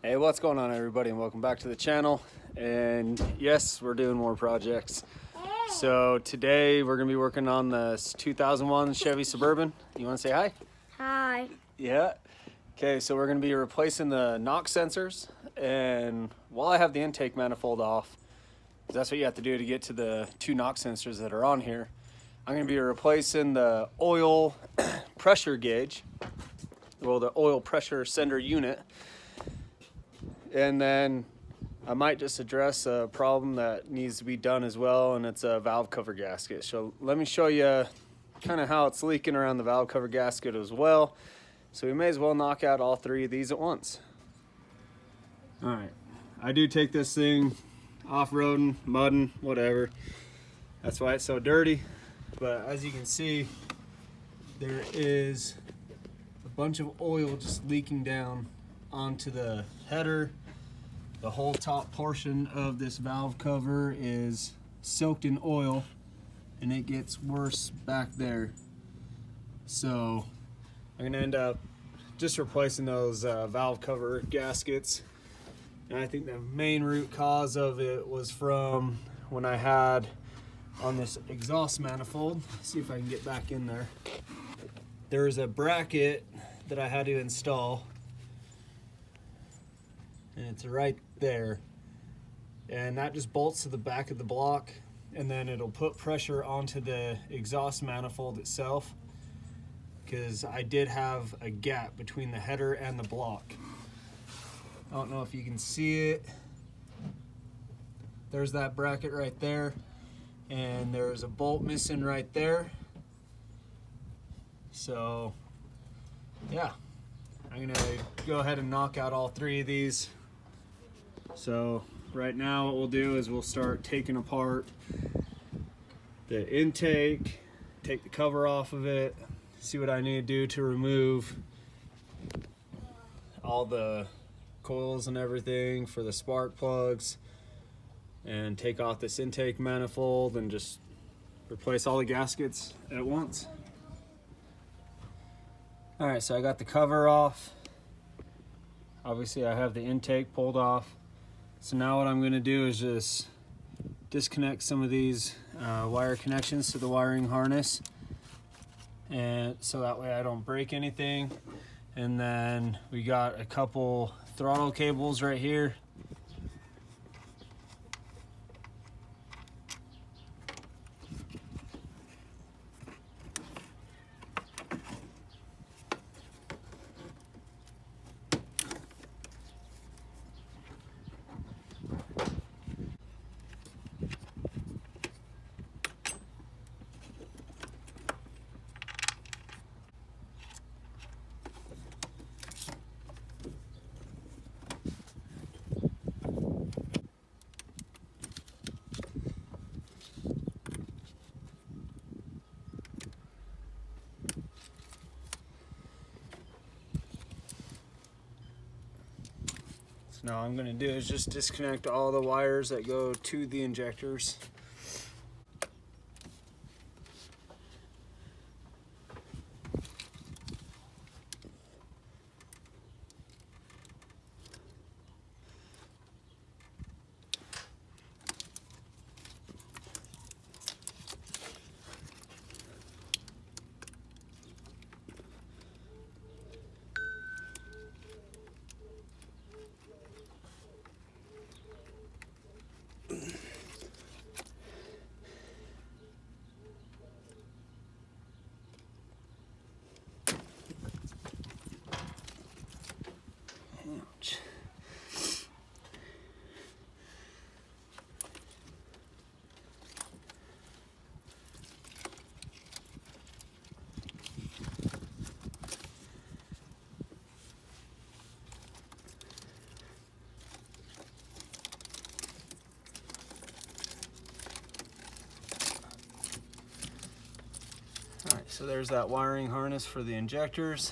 Hey, what's going on, everybody, and welcome back to the channel. And yes, we're doing more projects. So today we're gonna be working on this 2001 Chevy Suburban. You want to say hi? Hi. Yeah. Okay, so we're gonna be replacing the knock sensors, and while I have the intake manifold off, 'cause that's what you have to do to get to the two knock sensors that are on here, I'm gonna be replacing the oil pressure gauge, well, the oil pressure sender unit. And then I might just address a problem that needs to be done as well, and it's a valve cover gasket. So let me show you kind of how it's leaking around the valve cover gasket as well. So we may as well knock out all three of these at once. All right, I do take this thing off-roading, mudding, whatever. That's why it's so dirty. But as you can see, there is a bunch of oil just leaking down onto the header. The whole top portion of this valve cover is soaked in oil, and it gets worse back there. So I'm gonna end up just replacing those valve cover gaskets. And I think the main root cause of it was from when I had on this exhaust manifold. Let's see if I can get back in there. There's a bracket that I had to install, and it's right there, and that just bolts to the back of the block, and then it'll put pressure onto the exhaust manifold itself, because I did have a gap between the header and the block. I don't know if you can see it. There's that bracket right there, and there's a bolt missing right there. So yeah, I'm gonna go ahead and knock out all three of these. So right now what we'll do is we'll start taking apart the intake, take the cover off of it, see what I need to do to remove all the coils and everything for the spark plugs, and take off this intake manifold and just replace all the gaskets at once. All right, so I got the cover off. Obviously I have the intake pulled off. So now what I'm gonna do is just disconnect some of these wire connections to the wiring harness, and so that way I don't break anything. And then we got a couple throttle cables right here. So now what I'm gonna do is just disconnect all the wires that go to the injectors. Ouch. All right, so there's that wiring harness for the injectors.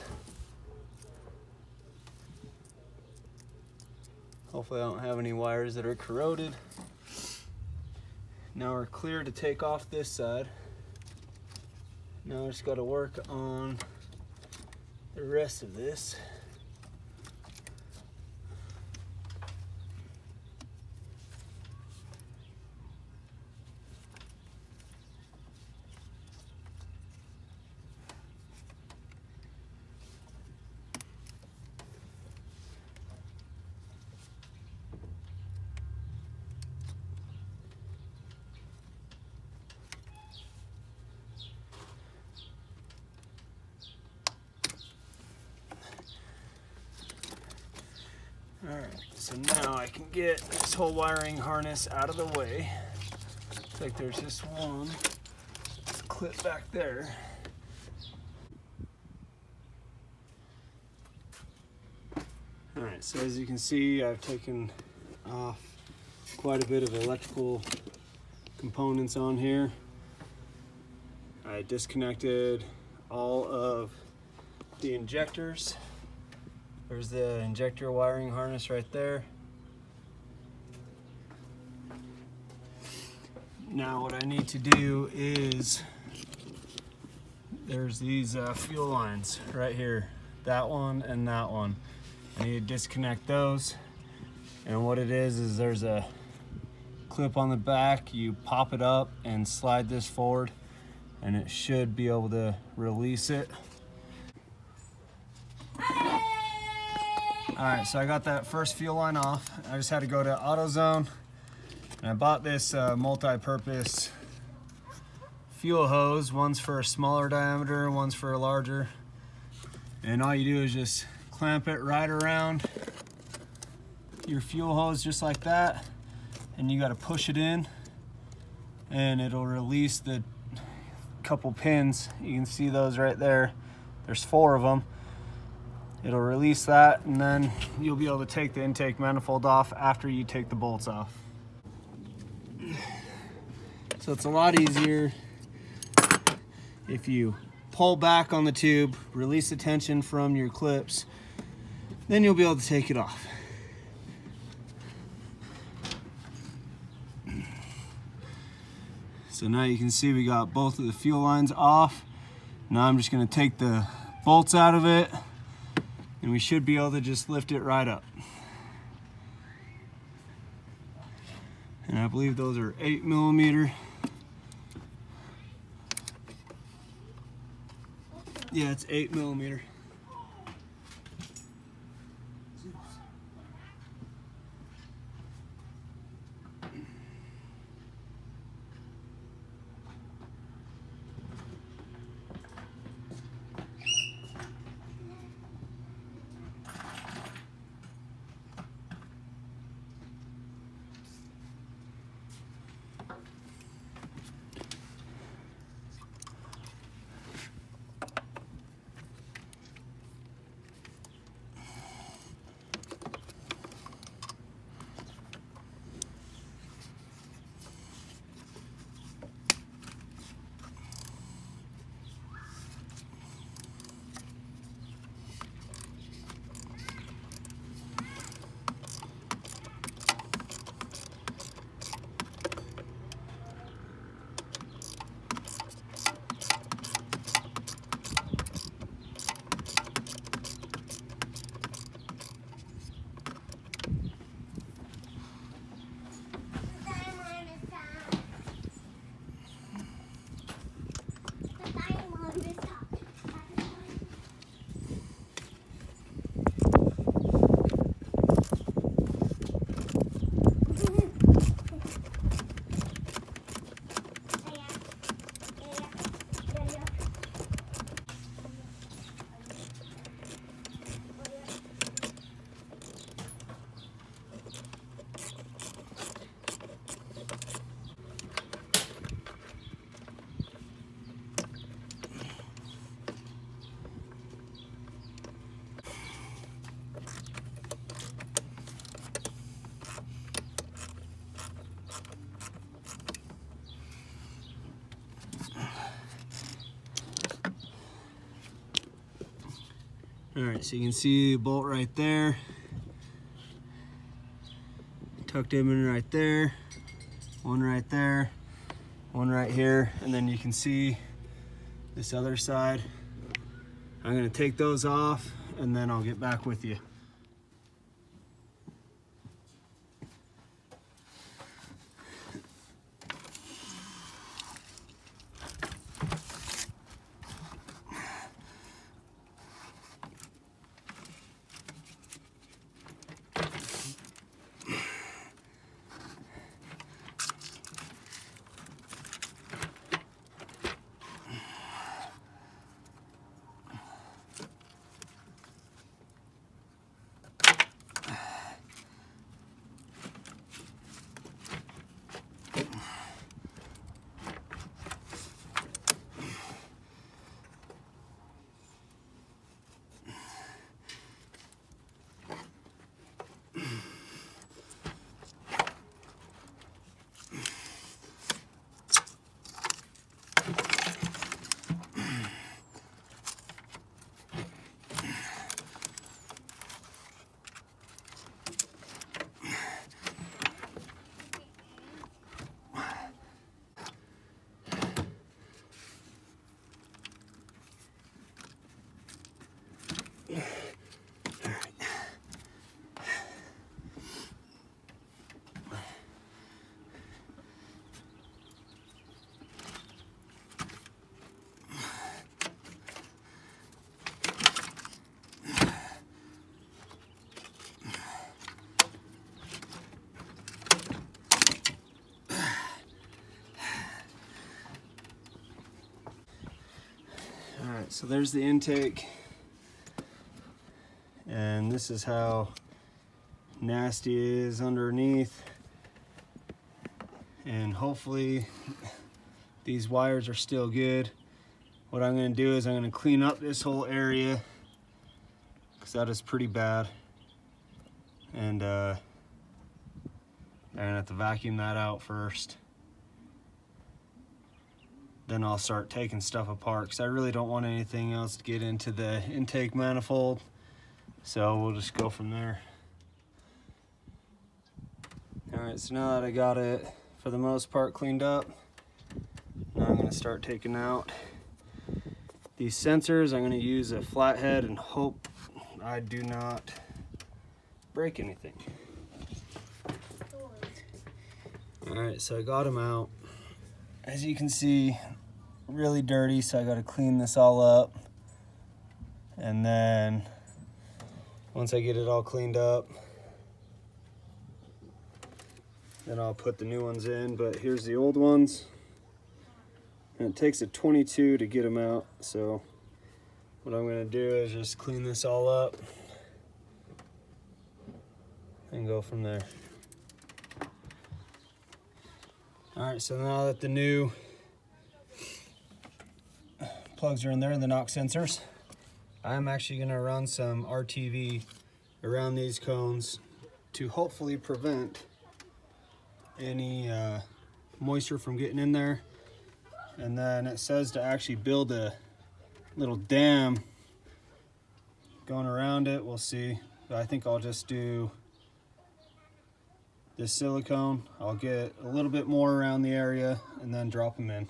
Hopefully I don't have any wires that are corroded. Now we're clear to take off this side. Now I just got to work on the rest of this. All right, so now I can get this whole wiring harness out of the way. Looks like there's just one clip back there. All right, so as you can see, I've taken off quite a bit of electrical components on here. I disconnected all of the injectors. There's the injector wiring harness right there. Now what I need to do is, there's these fuel lines right here, that one and that one. I need to disconnect those. And what it is there's a clip on the back. You pop it up and slide this forward and it should be able to release it. All right, so I got that first fuel line off. I just had to go to AutoZone, and I bought this multi-purpose fuel hose. One's for a smaller diameter, one's for a larger. And all you do is just clamp it right around your fuel hose just like that. And you gotta push it in and it'll release the couple pins. You can see those right there. There's 4 of them. It'll release that, and then you'll be able to take the intake manifold off after you take the bolts off. So it's a lot easier if you pull back on the tube, release the tension from your clips, then you'll be able to take it off. So now you can see we got both of the fuel lines off. Now I'm just going to take the bolts out of it, and we should be able to just lift it right up. And I believe those are 8mm. Yeah, it's 8mm. All right, so you can see the bolt right there, tucked in right there, one right there, one right here, and then you can see this other side. I'm gonna take those off and then I'll get back with you. Alright, so there's the intake. And this is how nasty it is underneath. And hopefully these wires are still good. What I'm going to do is I'm going to clean up this whole area because that is pretty bad. And I'm going to have to vacuum that out first. Then I'll start taking stuff apart because I really don't want anything else to get into the intake manifold. So we'll just go from there. Alright, so now that I got it for the most part cleaned up, now I'm going to start taking out these sensors. I'm going to use a flathead and hope I do not break anything. Alright, so I got them out. As you can see, really dirty, so I got to clean this all up. And then once I get it all cleaned up, then I'll put the new ones in. But here's the old ones. And it takes a 22 to get them out. So what I'm going to do is just clean this all up and go from there. Alright, so now that the new plugs are in there, the knock sensors, I'm actually going to run some RTV around these cones to hopefully prevent any moisture from getting in there. And then it says to actually build a little dam going around it. We'll see. But I think I'll just do this silicone. I'll get a little bit more around the area and then drop them in.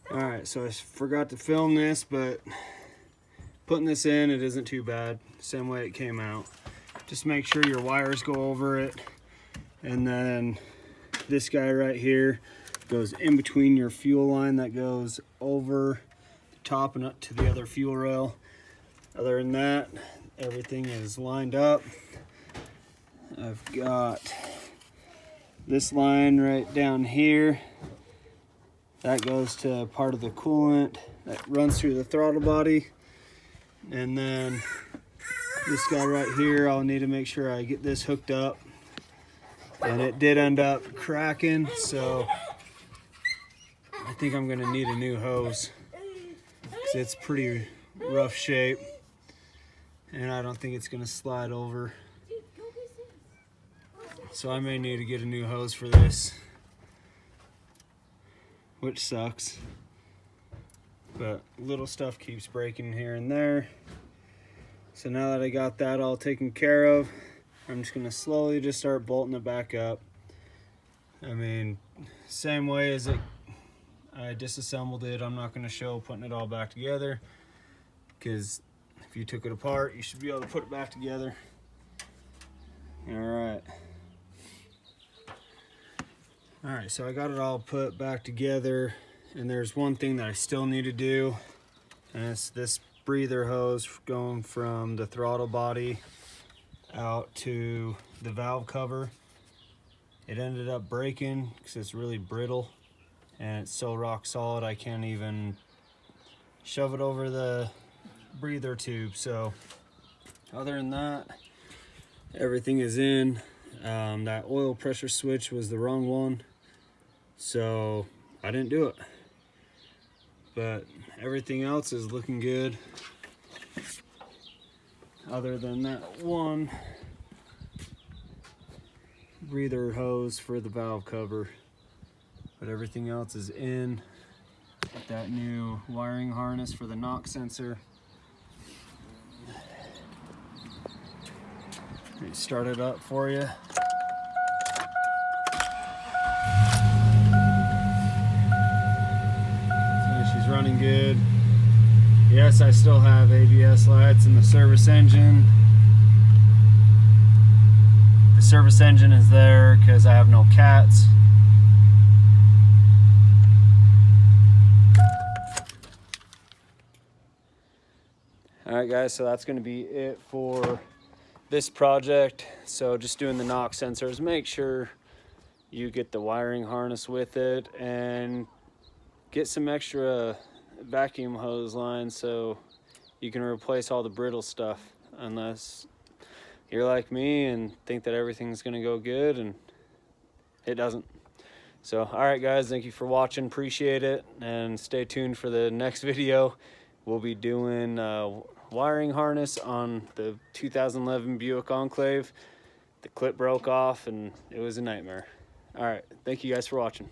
Alright, so I forgot to film this, but putting this in, it isn't too bad. Same way it came out. Just make sure your wires go over it. And then this guy right here goes in between your fuel line that goes over the top and up to the other fuel rail. Other than that, everything is lined up. I've got this line right down here. That goes to part of the coolant that runs through the throttle body. And then this guy right here, I'll need to make sure I get this hooked up. And it did end up cracking, so I think I'm gonna need a new hose because it's pretty rough shape. And I don't think it's gonna slide over. So I may need to get a new hose for this, which sucks. But little stuff keeps breaking here and there. So now that I got that all taken care of, I'm just gonna slowly just start bolting it back up. I mean, same way as I disassembled it, I'm not gonna show putting it all back together, because if you took it apart, you should be able to put it back together. Alright, so I got it all put back together, and there's one thing that I still need to do, and it's this breather hose going from the throttle body out to the valve cover. It ended up breaking because it's really brittle, and it's so rock solid I can't even shove it over the breather tube. So other than that, everything is in. That oil pressure switch was the wrong one, so I didn't do it, but everything else is looking good other than that one breather hose for the valve cover. But everything else is in. Got that new wiring harness for the knock sensor. Let me start it up for you. So she's running good. Yes, I still have ABS lights in the service engine. The service engine is there because I have no cats. Alright guys, so that's going to be it for this project. So just doing the knock sensors. Make sure you get the wiring harness with it, and get some extra vacuum hose lines so you can replace all the brittle stuff, unless you're like me and think that everything's gonna go good and it doesn't. So, all right guys, thank you for watching, appreciate it, and stay tuned for the next video. We'll be doing wiring harness on the 2011 Buick Enclave. The clip broke off and it was a nightmare. All right, thank you guys for watching.